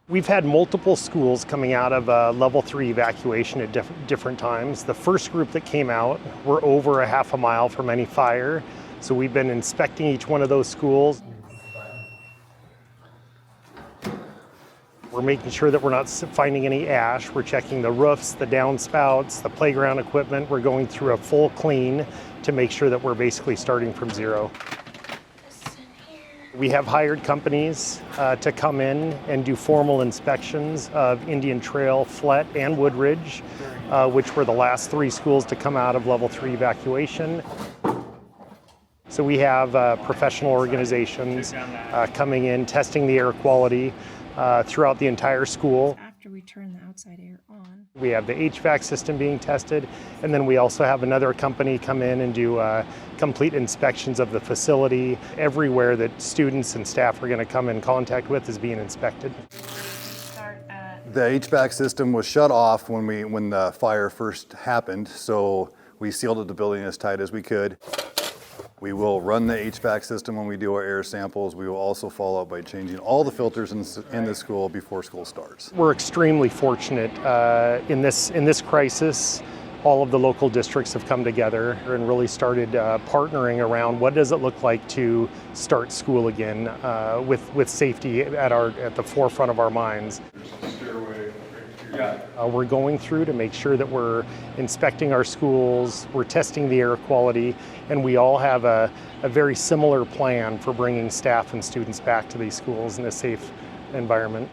We've had multiple schools coming out of level 3 evacuation at different times. The first group that came out were over a half a mile from any fire. So we've been inspecting each one of those schools. We're making sure that we're not finding any ash. We're checking the roofs, the downspouts, the playground equipment. We're going through a full clean to make sure that we're basically starting from zero. We have hired companies to come in and do formal inspections of Indian Trail, Flett, and Woodridge, which were the last 3 schools to come out of level 3 evacuation. So we have professional organizations coming in, testing the air quality throughout the entire school. After we turn the outside air on, we have the HVAC system being tested, and then we also have another company come in and do complete inspections of the facility. Everywhere that students and staff are going to come in contact with is being inspected. The HVAC system was shut off when the fire first happened, so we sealed the building as tight as we could. We will run the HVAC system when we do our air samples. We will also follow up by changing all the filters in the school before school starts. We're extremely fortunate in this crisis. All of the local districts have come together and really started partnering around what does it look like to start school again with safety at the forefront of our minds. We're going through to make sure that we're inspecting our schools, we're testing the air quality, and we all have a very similar plan for bringing staff and students back to these schools in a safe environment.